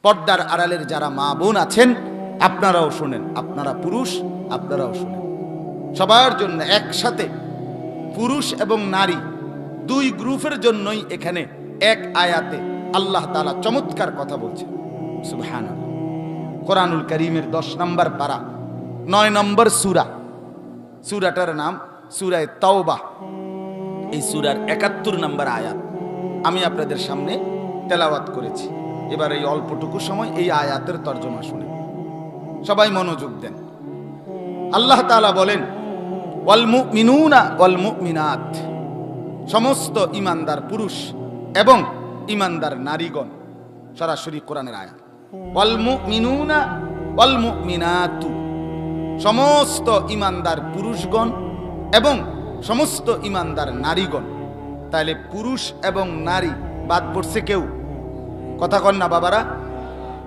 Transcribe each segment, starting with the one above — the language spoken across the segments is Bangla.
পর্দার আড়ালের যারা মা বোন আছেন আপনারাও শুনেন, আপনারা পুরুষ আপনারাও শুনেন। সবার জন্য একসাথে পুরুষ এবং নারী দুই গ্রুপের জন্যই এখানে এক আয়াতে আল্লাহ তাআলা চমৎকার কথা বলছেন। সুবহানাল্লাহ। কোরআনুল কারীমের 10 নম্বর পারা 9 নম্বর সূরা, সূরাটার নাম সূরা তাওবা। এই সূরার 71 নম্বর আয়াত আমি আপনাদের সামনে তেলাওয়াত করেছি। এবার এই অল্পটুকু সময় এই আয়াতের তর্জমা শুনে সবাই মনোযোগ দেন। আল্লাহ তাআলা বলেন, ওয়াল মুমিনুনা ওয়াল মুমিনাত, সমস্ত ঈমানদার পুরুষ এবং ঈমানদার নারীগণ। সরাসরি কোরআনের আয়াত। ওয়াল মুমিনুনা ওয়াল মুমিনাতু, সমস্ত ঈমানদার পুরুষগণ এবং সমস্ত ঈমানদার নারীগণ। তাহলে পুরুষ এবং নারী বাদ পড়ছে কেউ? কথা কন না বাবারা,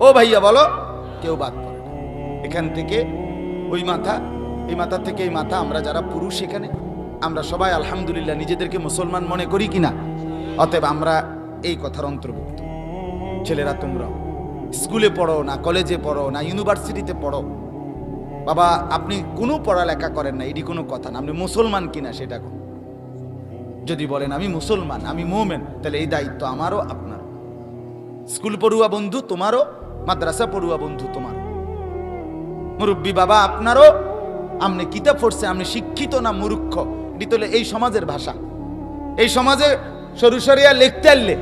ও ভাইয়া বলো, কেউ বাদ পড়ে না। এখান থেকে ওই মাথা, এই মাথা থেকে এই মাথা, আমরা যারা পুরুষ এখানে আমরা সবাই আলহামদুলিল্লাহ নিজেদেরকে মুসলমান মনে করি কিনা? অতএব আমরা এই কথার অন্তর্ভুক্ত। ছেলেরা তোমরাও স্কুলে পড়ো না, কলেজে পড়ো না, ইউনিভার্সিটিতে পড়ো, বাবা আপনি কোনো পড়ালেখা করেন না, এটি কোনো কথা না। আপনি মুসলমান কিনা সেটা কোন? যদি বলেন আমি মুসলমান, আমি মুমিন, তাহলে এই দায়িত্ব আমারও আপনারও। স্কুল পড়ুয়া বন্ধু তোমারও, মাদ্রাসা পড়ুয়া বন্ধু তোমারও, মুরব্বী বাবা আপনারও। আপনি কিতাব পড়ছে, আপনি শিক্ষিত না মূর্খ, এটি তো এই সমাজের ভাষা। এই সমাজে সরু সরিয়া লিখতে পারলে,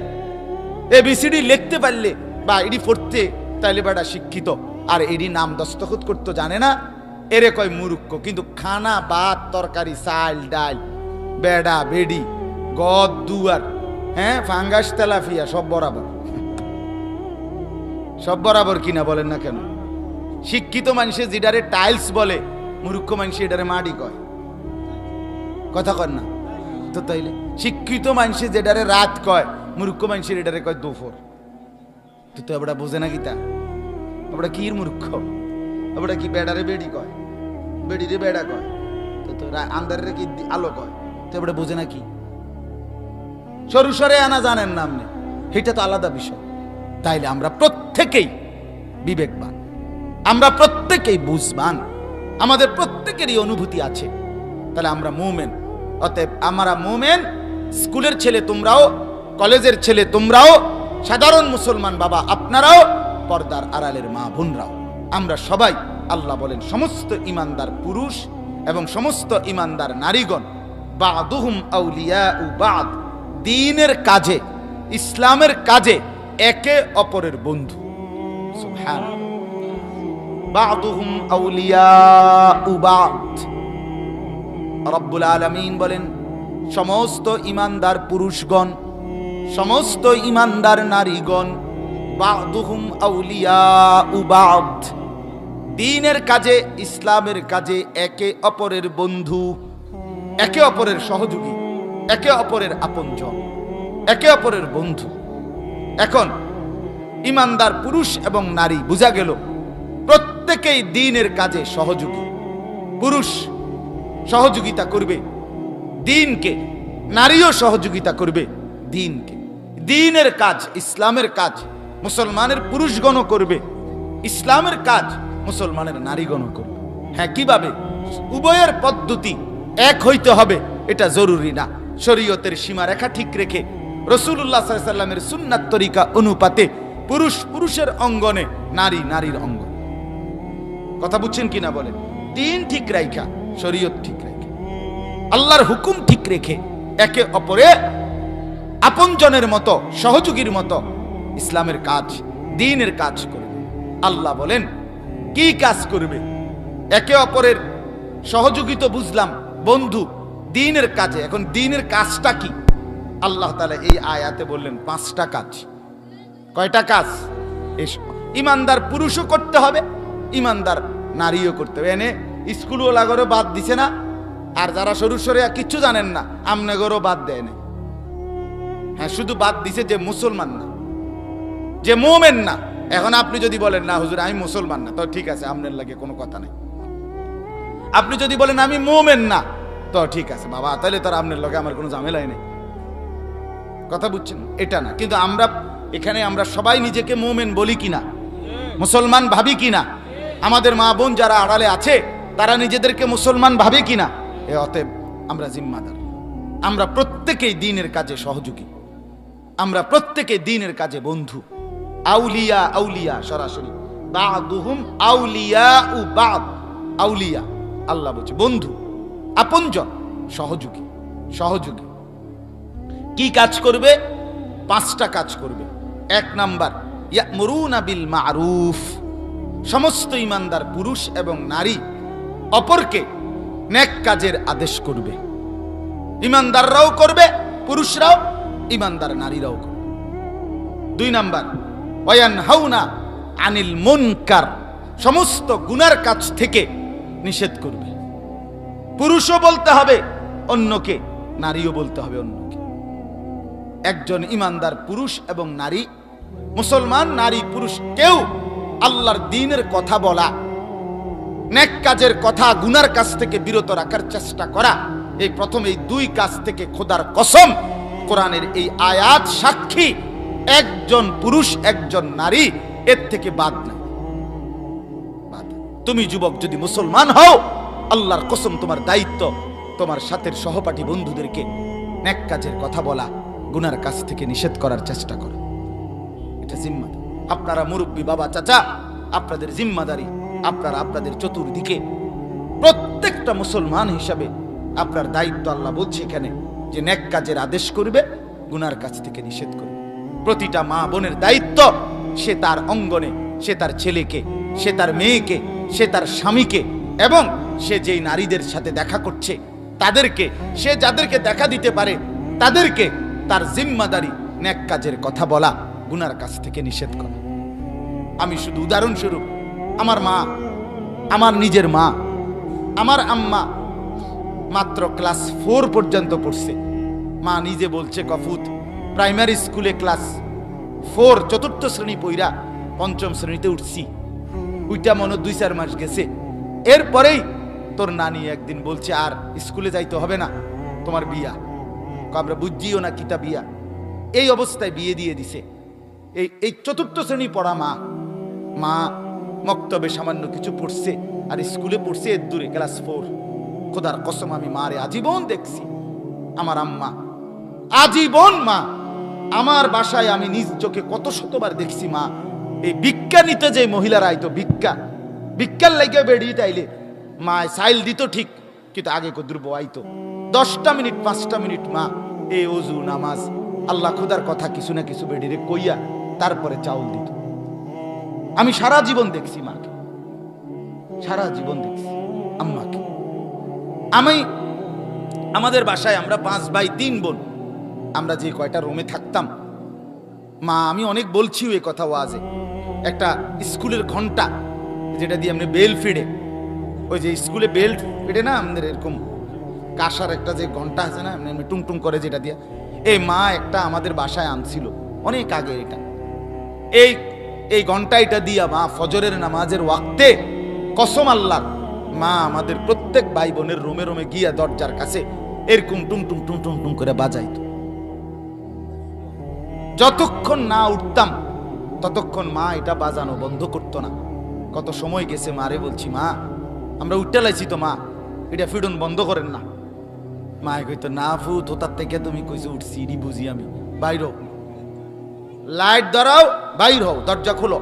এবিসিডি লিখতে পারলে বা এটি পড়তে, তাইলে বেটা শিক্ষিত। আর এটি নাম দস্তখত করতে জানে না, এরে কয় মূর্খ। কিন্তু খানা ভাত তরকারি চাল ডাল বেড়া বেডি গদ দুয়ার, হ্যাঁ ফাঙ্গাস তেলাফিয়া সব বরাবর, সব বরাবর কিনা বলেন না কেন? শিক্ষিত মানুষে যেটারে টাইলস বলে, মূর্খ মানুষ এটারে মাটি কয়। কথা কন না তো? তাইলে শিক্ষিত মানুষে যেটারে রাত কয়, মূর্খ মানুষের এটারে কয় দুপুর। তো এবড়া বোঝে না কিতা? এবড়া কি মূর্খ? এবড়া কি বেড়ারে বেডি কয়, বেডিরে বেড়া কয়, তো আন্দারে কি আলো কয়? তো এবড়া বোঝে না কি? সরু সরে আনা জানেন না আপনি, এটা তো আলাদা বিষয়। তাইলে আমরা প্রত্যেকেই বিবেকবান, আমরা প্রত্যেকেই বুঝবান, আমাদের প্রত্যেকেরই অনুভূতি আছে। তাহলে আমরা মুমিন। অতএব আমরা মুমিন। স্কুলের ছেলে তোমরাও, কলেজের ছেলে তোমরাও, সাধারণ মুসলমান বাবা আপনারাও, পর্দার আড়ালের মা বোনরাও, আমরা সবাই আল্লাহ বলেন সমস্ত ঈমানদার পুরুষ এবং সমস্ত ঈমানদার নারীগণ বাদুহুম আউলিয়াউ বাদ, দ্বীনের কাজে, ইসলামের কাজে একে অপরের বন্ধু। সুবহানাল্লাহ। বাদুহুম আউলিয়াউ বাদ। রব্বুল আলামিন বলেন সমস্ত ঈমানদার পুরুষগণ, সমস্ত ঈমানদার নারীগণ বাদুহুম আউলিয়াউ বাদ, দ্বীনের কাজে, ইসলামের কাজে একে অপরের বন্ধু, একে অপরের সহযোগী, একে অপরের আপনজন, একে অপরের বন্ধু। এখন ঈমানদার পুরুষ এবং নারী বোঝা গেল প্রত্যেকেই দ্বীনের কাজে সহযোগী। পুরুষ সহযোগিতা করবে দ্বীনকে, নারীও সহযোগিতা করবে দ্বীনকে। দ্বীনের কাজ, ইসলামের কাজ মুসলমানের পুরুষগণও করবে, ইসলামের কাজ মুসলমানের নারীগণও করবে। হ্যাঁ, কিভাবে? উভয়ের পদ্ধতি এক হইতে হবে এটা জরুরি না। শরীয়তের সীমারেখা ঠিক রেখে রাসূলুল্লাহ সাল্লাল্লাহু আলাইহি ওয়াসাল্লামের সুন্নাত তরিকা অনুপাতে পুরুষ পুরুষের অঙ্গনে, নারী নারীর অঙ্গ। কথা বুঝছেন কিনা বলেন? দ্বীন ঠিক রাখা, শরীয়ত ঠিক রেখে, আল্লাহর হুকুম ঠিক রেখে একে অপরে আপনজনের মতো, সহযোগীর মতো ইসলামের কাজ, দ্বীনের কাজ করবে। আল্লাহ বলেন কি কাজ করবে? একে অপরের সহযোগিতা বুঝলাম, বন্ধু দ্বীনের কাজে। এখন দ্বীনের কাজটা কি? আল্লাহ তাআলা এই আয়াতে বললেন 5টা কাজ। কয়টা কাজ? ঈমানদার পুরুষও করতে হবে, ঈমানদার নারীও করতে হবে। এনে স্কুলওয়ালা করে বাদ দিছে না, আর যারা সরু সরে কিচ্ছু জানেন না আমনে গরো বাদ দেয় না। হ্যাঁ, শুধু বাদ দিছে যে মুসলমান না, যে মুমিন না। এখন আপনি যদি বলেন না হুজুর আমি মুসলমান না, তো ঠিক আছে, আপনার লাগে কোনো কথা নাই। আপনি যদি বলেন আমি মুমিন না, তো ঠিক আছে বাবা, তাহলে তার আপনার লগে আমার কোনো ঝামেলাই নেই। কথা বুঝছেন? এটা না। কিন্তু আমরা এখানে আমরা সবাই নিজেকে মুমিন বলি কিনা? মুসলমান ভাবি কিনা, আমাদের মা বোন যারা আড়ালে আছে তারা নিজেদেরকে মুসলমান ভাবে কিনা। অতএব আমরা জিম্মাদার, আমরা প্রত্যেকেই দ্বীনের কাজে সহযোগী, আমরা প্রত্যেকেই দ্বীনের কাজে বন্ধু। আউলিয়া আউলিয়া সরাসরি বাদুহুম আউলিয়া উ বাদ, আউলিয়া আল্লাহ বলছে বন্ধু, আপনজন, সহযোগী। সহযোগী কি কাজ করবে? 5টা কাজ করবে। 1 নাম্বার, ইয়ামুরুনা বিল মারুফ, সমস্ত ঈমানদার পুরুষ এবং নারী অপরকে নেক কাজের আদেশ করবে। ঈমানদাররাও করবে, পুরুষরাও, ঈমানদার নারীরাও করবে। 2 নাম্বার, ওয়ায়ানহাউনা আনিল মুনকার, সমস্ত গুনার কাজ থেকে নিষেধ করবে। পুরুষও বলতে হবে অন্যকে, নারীও বলতে হবে অন্যকে। একজন ঈমানদার পুরুষ এবং নারী, মুসলমান নারী পুরুষ কেউ আল্লাহর দ্বীনের কথা বলা, নেক কাজের কথা, গুনার কাছ থেকে বিরত রাখার চেষ্টা করা, এই প্রথম এই 2 কাজ থেকে খোদার কসম, কোরআনের এই আয়াত সাক্ষী, একজন পুরুষ একজন নারী এর থেকে বাদ নাই। তুমি যুবক যদি মুসলমান হও, আল্লাহর কসম তোমার দায়িত্ব তোমার সাথের সহপাঠী বন্ধুদেরকে নেক কাজের কথা বলা, গুনার কাছ থেকে নিষেধ করার চেষ্টা করো। এটা জিম্মাদারি। আপনারা মুরব্বী বাবা চাচা, আপনাদের জিম্মাদারি, আপনারা আপনাদের চতুর্দিকে প্রত্যেকটা মুসলমান হিসাবে আপনার দায়িত্ব। আল্লাহ বলছে এখানে যে নেক কাজের আদেশ করবে, গুনার কাছ থেকে নিষেধ করবে। প্রতিটা মা বোনের দায়িত্ব, সে তার অঙ্গনে, সে তার ছেলেকে, সে তার মেয়েকে, সে তার স্বামীকে, এবং সে যেই নারীদের সাথে দেখা করছে তাদেরকে, সে যাদেরকে দেখা দিতে পারে তাদেরকে তার জিম্মাদারি নেক কাজের কথা বলা, গুনার কাছ থেকে নিষেধ করা। আমি শুধু উদাহরণস্বরূপ, আমার মা, আমার নিজের মা, আমার আম্মা মাত্র ক্লাস 4 পর্যন্ত পড়ছে। মা নিজে বলছে কফুত প্রাইমারি স্কুলে ক্লাস 4 চতুর্থ শ্রেণী পইরা 5ম শ্রেণীতে উঠছি, ওইটা মনে 2-4 মাস গেছে। এরপরেই তোর নানি একদিন বলছে আর স্কুলে যাইতে হবে না, তোমার বিয়া। আমরা বুঝিও না কিতা বিয়া। এই অবস্থায় বিয়ে দিয়ে দিছে। এই 4র্থ শ্রেণী পড়া মা মক্তবে সামান্য কিছু পড়ছে, আর স্কুলে পড়ছে এর দূরে ক্লাস 4। খোদার কসম আমি মারে আজীবন দেখছি। আমার আম্মা আজীবন, মা আমার বাসায় আমি নিজ চোখে কত শতবার দেখছি। মা এই ভিক্ষা নিতে যে মহিলারা আইতো, ভিক্ষার লাগে বেড়িয়ে তাইলে মা সাইল দিত ঠিক, কিন্তু আগে কদ্রুপ আইতো 10টা মিনিট 5টা মিনিট মা এই ওযু নামাজ আল্লাহ খোদার কথা কিছু না কিছু বেড়িয়ে কইয়া তারপরে চাউল দিত। আমি সারা জীবন দেখছি মাকে, সারা জীবন দেখছি আম্মাকে। আমাদের বাসায় আমরা 5 ভাই 3 বোন, আমরা যে কয়টা রুমে থাকতাম, মা, আমি অনেক বলছি এই কথা ওয়াজে, একটা স্কুলের ঘন্টা যেটা দিয়ে আমরা বেল ফিডে, ওই যে স্কুলে বেল ফিডে না আমাদের, এরকম কাঁসার একটা যে ঘন্টা আছে না এমনি টুং টুং করে, যেটা দিয়ে এই মা একটা আমাদের বাসায় আনছিল অনেক আগে। এই ঘন্টা এটা দিয়া মা ফজরের নামাজের ওয়াক্তে কসম আল্লাহ, মা আমাদের প্রত্যেক ভাই বোনের রুমে রুমে গিয়া দরজার কাছে এরকম টুং টুং টুং টুং টুং করে বাজাইত। যতক্ষণ না উঠতাম ততক্ষণ মা এটা বাজানো বন্ধ করতো না। কত সময় গেছে মারে বলছি, মা আমরা উঠতে লাইছি তো, মা এটা ফিডুন বন্ধ করেন না। মা কইতো না ফু, তোতার থেকে তুমি কইছো উঠছি, ইডি বুঝি আমি, বাইর লাইট ধরাও, বাইর হও, দরজা খোলো।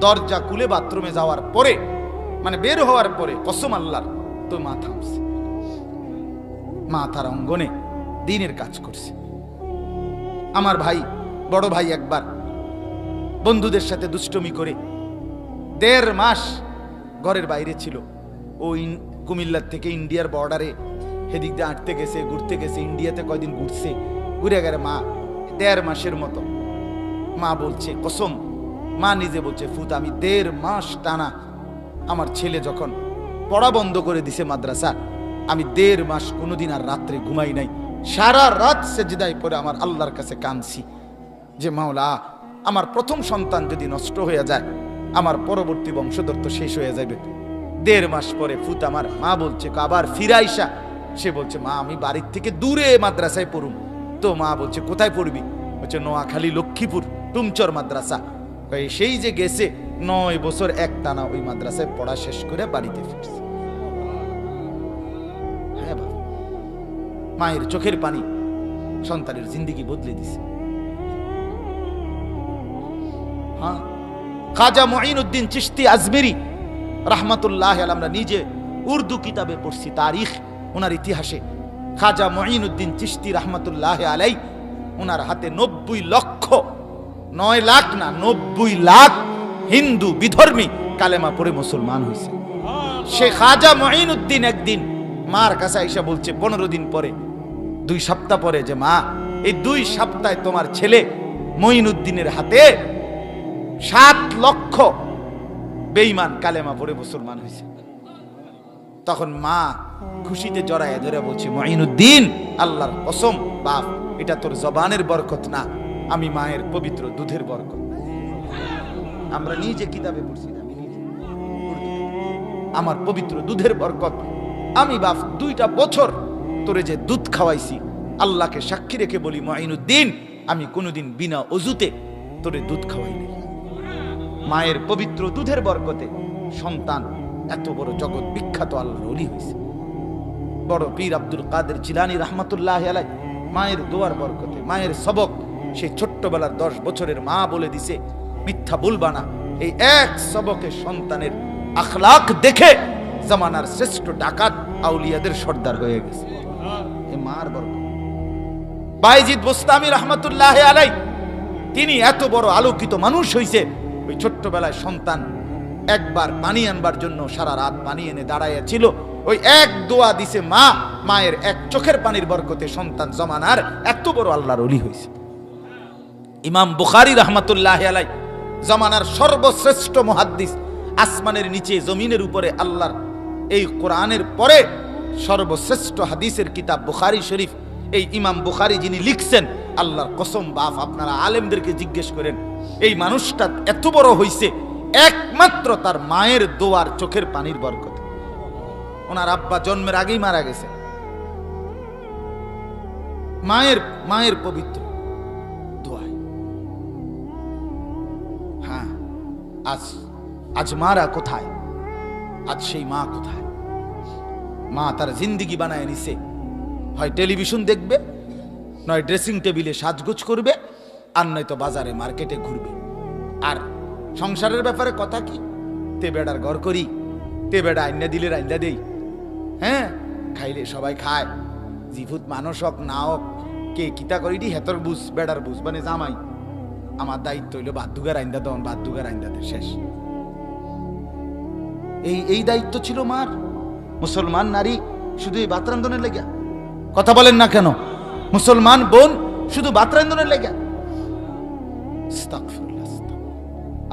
দরজা খুলে বাথরুমে যাওয়ার পরে, মানে বের হওয়ার পরে কসম আল্লাহর, তো মা থামছে। মা তার অঙ্গনে দ্বীনের কাজ করছে। আমার ভাই, বড় ভাই একবার বন্ধুদের সাথে দুষ্টমি করে 1.5 মাস ঘরের বাইরে ছিল। ওই কুমিল্লার থেকে ইন্ডিয়ার বর্ডারে সেদিক দিয়ে আঁটতে গেছে, ঘুরতে গেছে, ইন্ডিয়াতে কয়দিন ঘুরছে, ঘুরে গেলে মা 1.5 মাসের মতো। মা বলছে কসম, মা নিজে বলছে ফুত, আমি 1.5 মাস টানা, আমার ছেলে যখন পড়া বন্ধ করে দিছে মাদ্রাসা, আমি 1.5 মাস কোনোদিন আর রাত্রে ঘুমাই নাই। সারা রাত সেজদায় পড়ে আমার আল্লাহর কাছে কাঁদছি যে মাওলা, আমার প্রথম সন্তান যদি নষ্ট হয়ে যায়, আমার পরবর্তী বংশধর তো শেষ হয়ে যাবে। 1.5 মাস পরে ফুত আমার মা বলছে আবার ফিরাইসা, সে বলছে মা আমি বাড়ির থেকে দূরে মাদ্রাসায় পড়ুম। তো মা বলছে কোথায় পড়বি? বলছে নোয়াখালী লক্ষ্মীপুর টুমচর মাদ্রাসা। সেই যে গেছে 9 বছর একটানা ওই মাদ্রাসায় পড়া শেষ করে বাড়িতে ফিরছে। হ্যাঁ বাবা, মায়ের চোখের পানি সন্তানের জিন্দেগি বদলে দিছে। হ্যাঁ, খাজা মুঈনুদ্দিন চিশতি আজমেরি রাহমাতুল্লাহ আলাইহি, আমরা নিজে উর্দু কিতাবে পড়ছি তারিখ, ওনার ইতিহাসে খাজা মুঈনুদ্দিন চিশতি রাহমাতুল্লাহ আলাইহি, ওনার হাতে 90 লক্ষ, 9 লাখ না 90 লাখ হিন্দু বিধর্মী কালেমা পড়ে মুসলমান হয়েছে। সে খাজা মুঈনুদ্দিন একদিন মার কাছে এসে বলছে 15 দিন পরে, 2 সপ্তাহ পরে, যে মা, এই 2 সপ্তাহে তোমার ছেলে মুঈনুদ্দিনের হাতে 7 লক্ষ বেঈমান কালেমা পড়ে মুসলমান হয়েছে। তখন মা খুশিতে জড়ায় ধরে বলছে, মুঈনুদ্দিন, আল্লাহর কসম বাপ, এটা তোর জবানের বরকত না, আমি মায়ের পবিত্র দুধের বরকত। আমরা নিজে কিতাবে পড়ছি, আমি নিজে আমার পবিত্র দুধের বরকত, আমি বাপ 2টা বছর তোরে যে দুধ খাওয়াইছি, আল্লাহকে সাক্ষী রেখে বলি মুঈনুদ্দিন, আমি কোনোদিন বিনা অজুতে তোরে দুধ খাওয়াইনি। মায়ের পবিত্র দুধের বরকতে সন্তান এত বড় জগৎ বিখ্যাত আল্লাহর ওলি হয়েছে। বড় পীর আব্দুল কাদের জিলানী রাহমাতুল্লাহ আলাইহি, মায়ের দোয়ার বরকতে, মায়ের সবক, সেই ছোট্টবেলার 10 বছরের মা বলে দিছে মিথ্যা বলবা না। এই এক সবকে সন্তানের আখলাক দেখে জামানার শ্রেষ্ঠ ডাকাত আউলিয়াদের সর্দার হয়ে গেছে। এই মার বরকত। বাইজিদ বোস্তামি রাহমাতুল্লাহ আলাইহি, তিনি এত বড় আলোকিত মানুষ হইছে, ওই ছোট্টবেলায় সন্তান একবার পানি আনবার জন্য সারা রাত পানি এনে দাঁড়াইয়া ছিল, ওই এক দোয়া দিছে মা, মায়ের এক চোখের পানির বরকতে সন্তান জমানার এত বড় আল্লাহর ওলি হইছে। ইমাম বুখারী রাহমাতুল্লাহ আলাইহি, জমানার সর্বশ্রেষ্ঠ মুহাদ্দিস, আসমানের নিচে জমিনের উপরে আল্লাহর এই কোরআনের পরে সর্বশ্রেষ্ঠ হাদিসের কিতাব বুখারী শরীফ, এই ইমাম বুখারী যিনি লিখছেন, আল্লাহর কসম বাপ, আপনারা আলেমদেরকে জিজ্ঞেস করেন, এই মানুষটা এত বড় হইছে একমাত্র তার মায়ের দোয়ার চোখের পানির বরকতে। ওনার আব্বা জন্মের আগেই মারা গেছে, মায়ের পবিত্র দোয়ায়। হ্যাঁ, আজ মারা কোথায়, আজ সেই মা কোথায়? মা তার জিন্দেগি বানায় নিছে, হয় টেলিভিশন দেখবে, নয় ড্রেসিং টেবিলে সাজগোজ করবে, আর নয়তো বাজারে মার্কেটে ঘুরবে। আর সংসারের ব্যাপারে কথা কি, তে বেড়ার ঘর করি, তে বেড়া আইনা দিলে রাইন্দা দেই, হ্যাঁ, খাইলে সবাই খায়, জিভুত মানুষ হোক না হোক, কে কিতা করি হেতর বুঝ, বেড়ার বুঝ, মানে জামাই, আমার দায়িত্ব হইলো ভাত দুগার আইন্দা দেন, ভাত দুগার আইন্দা দে, শেষ। এই দায়িত্ব ছিল মার। মুসলমান নারী শুধু এই ভাত রান্ধনের লেগে, কথা বলেন না কেন? মুসলমান বোন শুধু ভাত রান্ধনের লেগে?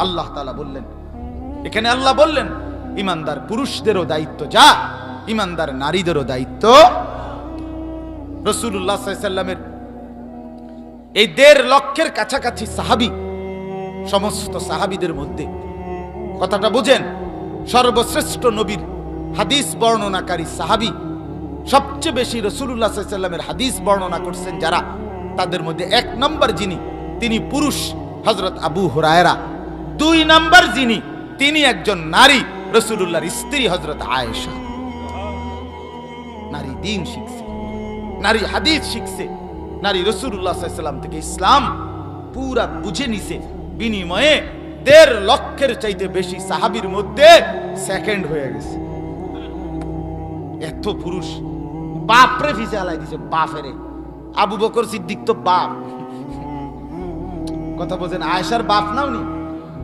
আল্লাহ তাআলা বললেন, এখানে আল্লাহ বললেন ইমানদার পুরুষদেরও দায়িত্ব যা, ইমানদার নারীদেরও দায়িত্ব। রাসূলুল্লাহ সাল্লাল্লাহু আলাইহি ওয়াসাল্লামের এই 1.5 লক্ষের কাছাকাছি সাহাবী, সমস্ত সাহাবীদের মধ্যে, কথাটা বুঝেন, সর্বশ্রেষ্ঠ নবীর হাদিস বর্ণনাকারী সাহাবী, সবচেয়ে বেশি রাসূলুল্লাহ সাল্লাল্লাহু আলাইহি ওয়াসাল্লামের হাদিস বর্ণনা করছেন যারা, তাদের মধ্যে 1 নম্বর যিনি, তিনি পুরুষ, হযরত আবু হুরায়রা। 2 নম্বর যিনি, তিনি একজন নারী, রাসূলুল্লাহর স্ত্রী হযরত আয়েশা। নারী দ্বীন শিখছে, নারী হাদিস শিখছে, নারী রাসূলুল্লাহ সাল্লাল্লাহু আলাইহি ওয়াসাল্লাম থেকে ইসলাম পুরা বুঝে নিছে, বিনিময়ে 1.5 লক্ষের চাইতে বেশি সাহাবীর মধ্যে সেকেন্ড হয়ে গেছে। এত পুরুষ, বাপরে ভিসে আলাই দিছে, বাপেরে। আবু বকর সিদ্দিক তো বাপ, কথা বলছেন, আয়েশার বাপ নাও নি,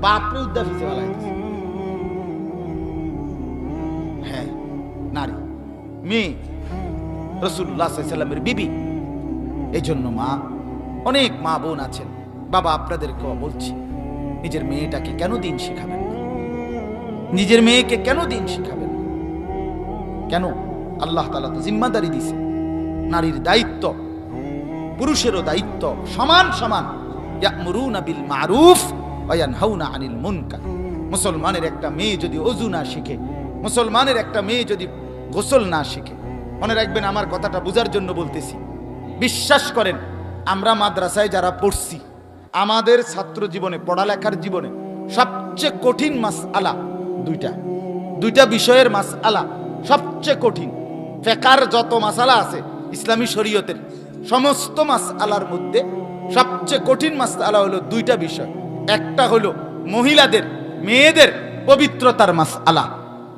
বাপরে উদ্দা ভিসে আলাই দিছে। হ্যাঁ, নারী, মেয়ে, রাসূলুল্লাহ সাল্লাল্লাহু আলাইহি ওয়াসাল্লামের বিবি। এই জন্য মা, অনেক মা বোন আছেন, বাবা আপনাদেরকেও বলছি, নিজের মেয়েটাকে কেন দিন শিখাবেন না? নিজের মেয়েকে কেন দিন শিখাবেন? কেন? আল্লাহ তাআলা তো জিম্মাদারি দিয়েছে, নারীর দায়িত্ব পুরুষেরও দায়িত্ব সমান সমান। ইয়া'মুরুনা বিল মারুফ ওয়া ইয়ানহাউনা আনিল মুনকার। মুসলমানের একটা মেয়ে যদি ওযু না শিখে, মুসলমানের একটা মেয়ে যদি গোসল না শিখে, মনে রাখবেন, আমার কথাটা বোঝার জন্য বলতেছি, বিশ্বাস করেন, আমরা মাদ্রাসায় যারা পড়ছি, আমাদের ছাত্র জীবনে, পড়ালেখার জীবনে সবচেয়ে কঠিন মাসআলা দুইটা বিষয়ের মাসআলা সবচেয়ে কঠিন। ফিকহের যত মাসআলা আছে ইসলামী শরীয়তের সমস্ত মাসআলার মধ্যে সবচেয়ে কঠিন মাসআলা হলো দুইটা বিষয়। একটা হলো মহিলাদের, মেয়েদের পবিত্রতার মাসআলা,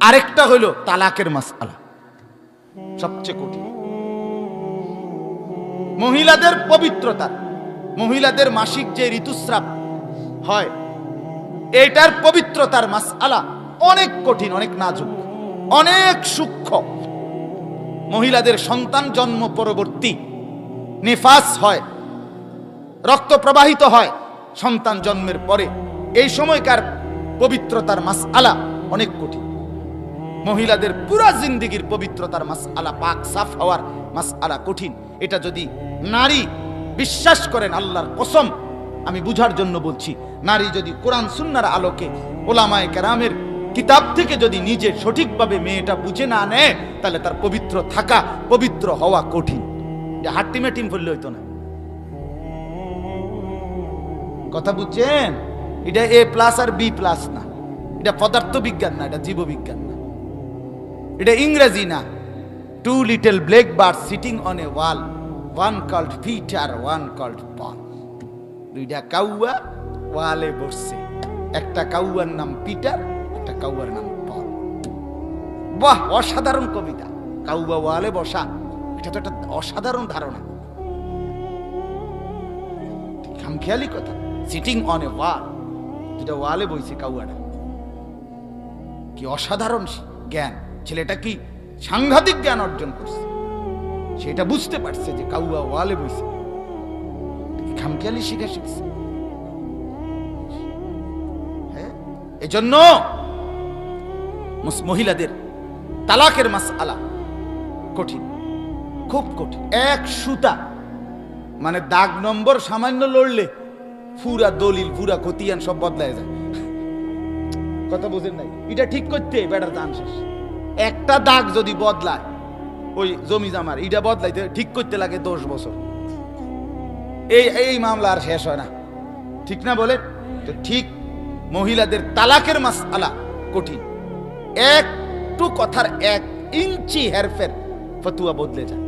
আরেকটা হলো তালাকের মাসআলা। সবচেয়ে কঠিন মহিলাদের পবিত্রতা, মহিলাদের মাসিক যে ঋতুস্রাব হয় এটার পবিত্রতার মাসআলা অনেক কঠিন, অনেক নাজুক, অনেক সূক্ষ্ম। মহিলাদের সন্তান জন্ম পরবর্তী নিফাস হয়, রক্ত প্রবাহিত হয় সন্তান জন্মের পরে, এই সময়কার পবিত্রতার মাসআলা অনেক কঠিন। মহিলাদের পুরা জিন্দেগীর পবিত্রতার মাসআলা, পাক সাফ হওয়ার মাসআলা কঠিন। এটা যদি নারী বিশ্বাস করেন, আল্লাহর কসম আমি বুঝার জন্য বলছি, নারী যদি কোরআন সুন্নাহর আলোকে ওলামায়ে কেরামের কিতাব থেকে যদি নিজে সঠিকভাবে মেয়েটা বুঝে না নেয়, তাহলে তার পবিত্র থাকা, পবিত্র হওয়া কঠিন। এটা হাট্টিমে টিম বললে হইতো না। কথা বুঝছেন? এটা A+ আর B+ না, এটা পদার্থ বিজ্ঞান না, এটা জীববিজ্ঞান না, এটা ইংরেজি না। 2 little black birds sitting on a wall, one called Peter, one called Paul. দুইটা কাউয়া ওয়ালে বসছে, একটা কাউয়ার নাম পিটার, একটা কাউয়ার নাম পল। বাহ, অসাধারণ কবিতা। কাউয়া ওয়ালে বসা, এটা তো একটা অসাধারণ ধারণা, খামখেয়ালি কথা। সিটিং অন এ ওয়াল, যেটা ওয়ালে বইছে কাউয়াটা, কি অসাধারণ জ্ঞান। ছেলেটা কি সাংঘাতিক জ্ঞান অর্জন করছে, সেটা বুঝতে পারছে যে কাউয়া ওয়ালে বইছে, খামখেয়ালি শিখছে। হ্যাঁ, এজন্য মহিলাদের তালাকের মাসআলা কঠিন, খুব কঠিন। এক সুতা মানে দাগ নম্বর সামান্য লড়লে পুরা দলিল, পুরা খতিয়ান সব বদলায় যায়। কথা বুঝেন নাই? এটা ঠিক করতে বেটার দান শেষ। একটা দাগ যদি বদলায়, ওই জমি জামার এটা বদলাইতে ঠিক করতে লাগে 10 বছর। এই মামলা আর শেষ হয় না, ঠিক না বলে? তো ঠিক মহিলাদের তালাকের মাসআলা কঠিন। একটু কথার 1 ইঞ্চি হেরফের ফতুয়া বদলে যায়,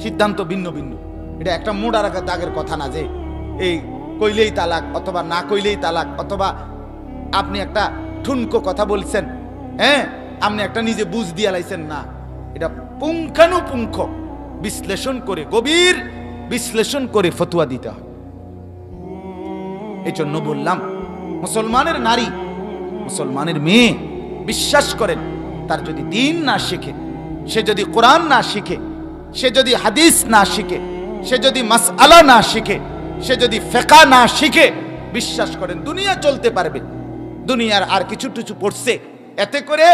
সিদ্ধান্ত ভিন্ন ভিন্ন। এটা একটা মোড়া রাখা দাগের কথা না যে এই কইলেই তালাক অথবা না কইলেই তালাক, অথবা আপনি একটা ঠুনকো কথা বলছেন, হ্যাঁ আপনি একটা নিজে বুঝ দিয়া লাইছেন না। এটা পুঙ্খানুপুঙ্খ বিশ্লেষণ করে, গভীর বিশ্লেষণ করে ফতোয়া দিতে হয়। এই জন্য বললাম, মুসলমানের নারী, মুসলমানের মেয়ে বিশ্বাস করেন, তার যদি দ্বীন না শিখে, সে যদি কোরআন না শিখে, সে যদি হাদিস না শিখে, সে যদি মাসআলা না শিখে, সে যদি ফিকহ না শিখে, বিশ্বাস করেন দুনিয়া চলতে পারবে। দুনিয়ার আর কিছু টুচু পড়ছে, এতে করে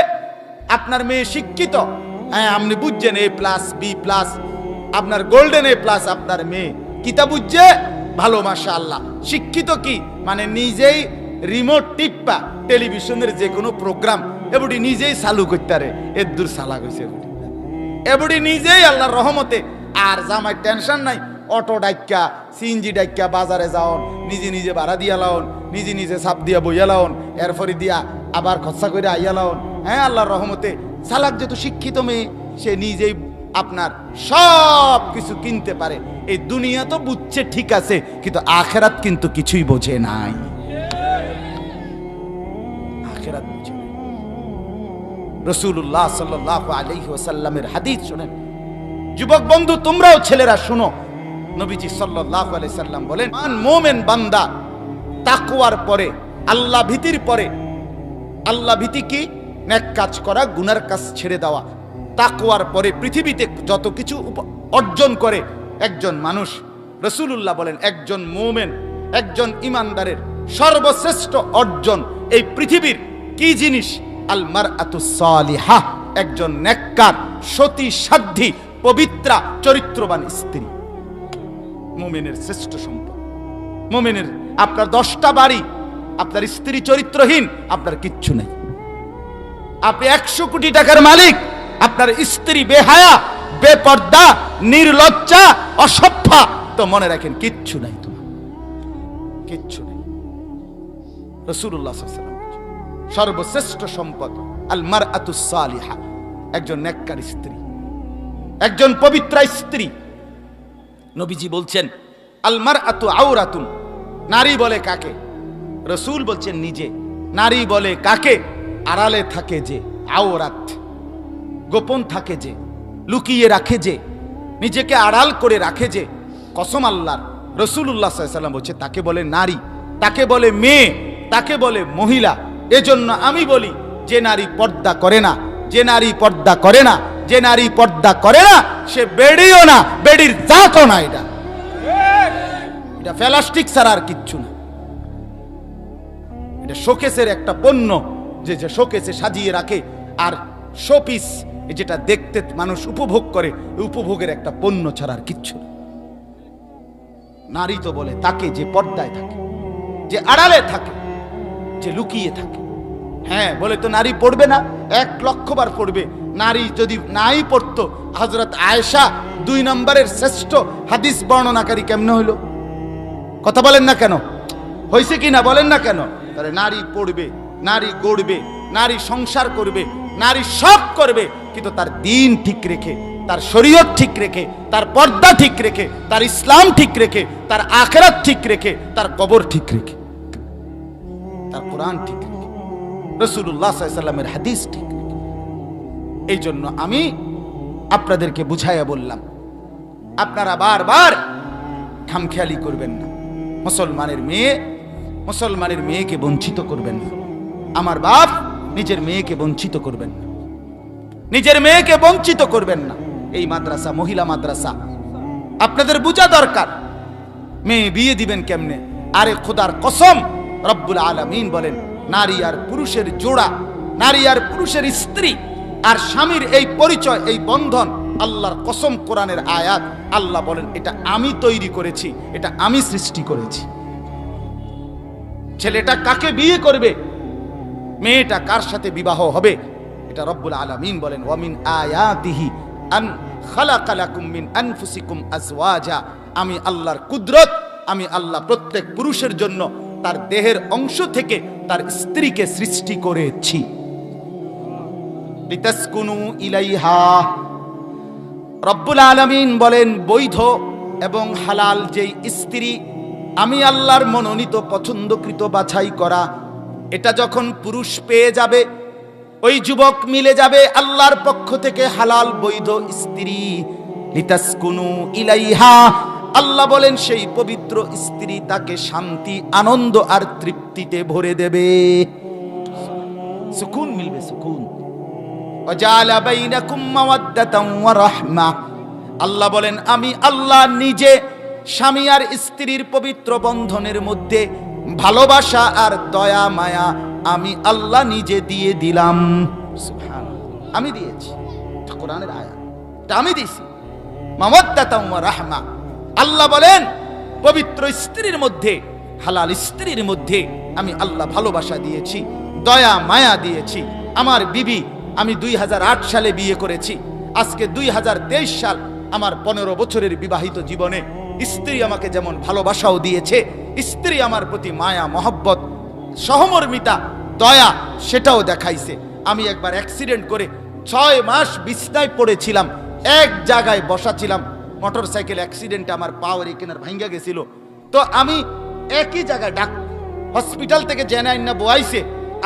আপনার মেয়ে শিক্ষিত, হ্যাঁ আপনি বুঝছেন A+, B+, আপনার গোল্ডেন A+, আপনার মেয়ে কিতা বুঝছে ভালো, মাশাআল্লাহ। শিক্ষিত কি মানে নিজেই রিমোট টিপা টেলিভিশনের যে কোনো প্রোগ্রাম এবডি নিজেই চালু করতে পারে, এর দূর চালাক হয়েছে এবডি নিজেই, আল্লাহর রহমতে। আর জামাই টেনশন নাই, অটো ডাইকা, সিএনজি ডাইকা বাজারে যাওন, নিজে নিজে ভাড়া দিয়া লাওন, নিজে নিজে ছাপ দিয়া বইয়া লাওন, এরপরে দিয়া আবার খরচা করে আইয়া লাওন। হ্যাঁ, আল্লাহর রহমতে চালাক যেহেতু শিক্ষিত মেয়ে, সে নিজেই আপনার সব কিছু কিনতে পারে। এই দুনিয়া তো বুঝছে ঠিক আছে, কিন্তু আখেরাত কিন্তু কিছুই বোঝে নাই। আখেরাত বুঝে নাই। রাসূলুল্লাহ সাল্লাল্লাহু আলাইহি ওয়াসাল্লামের হাদিস শুনেন, যুবক বন্ধু তোমরাও ছেলেরা শুনো। নবীজি সাল্লাল্লাহু আলাইহি সাল্লাম বলেন, মুমিন বান্দা তাকওয়ার পরে, আল্লাহ ভীতির পরে, আল্লাহ ভীতি কি? নেক কাজ করা, গুনার কাজ ছেড়ে দেওয়া। তাকওয়ার পরে পৃথিবীতে যত কিছু অর্জন করে একজন মানুষ, রাসূলুল্লাহ বলেন একজন মুমিন, একজন ইমানদারের সর্বশ্রেষ্ঠ অর্জন এই পৃথিবীর কি জিনিস? আল মারআতুস সালিহা, একজন নেককার, সতী, সাধ্বী, পবিত্রা, চরিত্রবান স্ত্রী। মুমিনের শ্রেষ্ঠ সম্পদ। মুমিনের আপনার 10টা বাড়ি, আপনার স্ত্রী চরিত্রহীন, আপনার কিচ্ছু নেই। আপনি 100 কোটি টাকার মালিক, আপনার স্ত্রী বেহায়া, বেপর্দা, নির্লজ্জা, অসভ্যা, তো মনে রাখেন কিচ্ছু নাই তোমার। কিচ্ছু নেই। রাসূলুল্লাহ সাল্লাল্লাহু আলাইহি ওয়াসাল্লাম সর্বশ্রেষ্ঠ সম্পদ আল মারআতুস সালিহা, একজন নেককার স্ত্রী, একজন পবিত্র স্ত্রী। নবীজি বলছেন আল মারআতু আওরাতুন, নারী বলে কাকে? রাসূল বলছেন নিজে। নারী বলে কাকে? আড়ালে থাকে যে, আওরাত, গোপন থাকে যে, লুকিয়ে রাখে যে, নিজেকে আড়াল করে রাখে যে, কসম আল্লাহর, রাসূলুল্লাহ সাল্লাল্লাহু আলাইহি ওয়াসাল্লাম বলছে তাকে বলে নারী, তাকে বলে মেয়ে, তাকে বলে মহিলা। এজন্য আমি বলি যে নারী পর্দা করে না, যে নারী পর্দা করে না, যে নারী পর্দা করে না, সে বেড়িও না, বেড়ির জাতও না। এটা প্লাস্টিক ছাড়া আর কিচ্ছু না। এটা শোকেসের একটা পণ্য, যে শোকেসে সাজিয়ে রাখে, আর শোপিস যেটা দেখতে মানুষ উপভোগ করে, উপভোগের একটা পণ্য ছাড়া আর কিচ্ছু না। নারী তো বলে তাকে যে পর্দায় থাকে, যে আড়ালে থাকে, যে লুকিয়ে থাকে। হ্যাঁ, বলে তো নারী পড়বে না, 1,00,000 বার পড়বে। নারী যদি নাই পড়তো, হযরত আয়েশা 2 নম্বরের শ্রেষ্ঠ হাদিস বর্ণনাকারী কেমনে হইল? কথা বলেন না কেন? হয়েছে কি না বলেন না কেন? তাহলে নারী পড়বে, নারী গড়বে, নারী সংসার করবে, নারী সব করবে, কিন্তু তার দ্বীন ঠিক রেখে, তার শরীয়ত ঠিক রেখে, তার পর্দা ঠিক রেখে, তার ইসলাম ঠিক রেখে, তার আখিরাত ঠিক রেখে, তার কবর ঠিক রেখে, তার কোরআন ঠিক রেখে, রাসূলুল্লাহ সাল্লাল্লাহু আলাইহি ওয়াসাল্লামের হাদিস ঠিক রেখে। এই জন্য আমি আপনাদেরকে বুঝাইয়া বললাম, আপনারা বারবার খামখেয়ালি করবেন না। মুসলমানের মেয়েকে বঞ্চিত করবেন না। আমার বাপ নিজের মেয়েকে বঞ্চিত করবেন না, নিজের মেয়েকে বঞ্চিত করবেন না। এই মাদ্রাসা মহিলা মাদ্রাসা, আপনাদের বোঝা দরকার মেয়ে বিয়ে দিবেন কেমনে। আরে খোদার কসম, রব্বুল আলামিন বলেন নারী আর পুরুষের জোড়া, নারী আর পুরুষের স্ত্রী আর স্বামীর এই পরিচয়, এই বন্ধন, আল্লাহর কসম, কোরআনের আয়াত, আল্লাহ বলেন এটা আমি তৈরি করেছি, এটা আমি সৃষ্টি করেছি। ছেলেটা কাকে বিয়ে করবে, মেয়েটা কার সাথে বিবাহ হবে, এটা রব্বুল আলামিন বলেন ওয়া মিন আয়াতিহি আন খালাকা লাকুম মিন আনফুসিকুম আজওয়াজা। আমি আল্লাহর কুদরত, আমি আল্লাহ প্রত্যেক পুরুষের জন্য তার দেহের অংশ থেকে তার স্ত্রীকে সৃষ্টি করেছি। লিতাসকুনু ইলাইহা, রব্বুল আলামিন বলেন বৈধ এবং হালাল যেই স্ত্রী আমি আল্লাহর মনোনীত পছন্দকৃত বাছাই করা, এটা যখন পুরুষ পেয়ে যাবে, ওই যুবক মিলে যাবে আল্লাহর পক্ষ থেকে হালাল বৈধ স্ত্রী। লিতাসকুনু ইলাইহা, আল্লাহ বলেন সেই পবিত্র স্ত্রী তাকে শান্তি, আনন্দ আর তৃপ্তিতে ভরে দেবে, সুকুন মিলবে, সুকুন। ওয়াজালা বাইনাকুম মাওয়াদ্দাতান ওয়া রাহমা, আল্লাহ বলেন আমি আল্লাহ নিজে স্বামী আর স্ত্রীর পবিত্র বন্ধনের মধ্যে ভালোবাসা আর দয়া মায়া আমি আল্লাহ নিজে দিয়ে দিলাম। সুবহানাল্লাহ, আমি দিয়েছি, কোরআনের আয়াত, এটা আমি দিয়েছি। মাওয়াদ্দাতান ওয়া রাহমা, আল্লাহ বলেন পবিত্র স্ত্রীর মধ্যে, হালাল স্ত্রীর মধ্যে আমি আল্লাহ ভালোবাসা দিয়েছি, দয়া মায়া দিয়েছি। আমার বিবি, আমি 2008 সালে বিয়ে করেছি, আজকে 2023 সাল, আমার 15 বছরের বিবাহিত জীবনে স্ত্রী আমাকে যেমন ভালোবাসাও দিয়েছে, স্ত্রী আমার প্রতি মায়া মহব্বত সহমর্মিতা দয়া সেটাও দেখাইছে। আমি একবার অ্যাক্সিডেন্ট করে 6 মাস বিছনায় পড়েছিলাম, এক জায়গায় বসা ছিলাম। মোটর সাইকেল অ্যাক্সিডেন্টে আমার পাওয়ার এখানে ভাঙ্গা গেছিল, তো আমি একই জায়গায় হসপিটাল থেকে জেনাইন না বয়াইছে,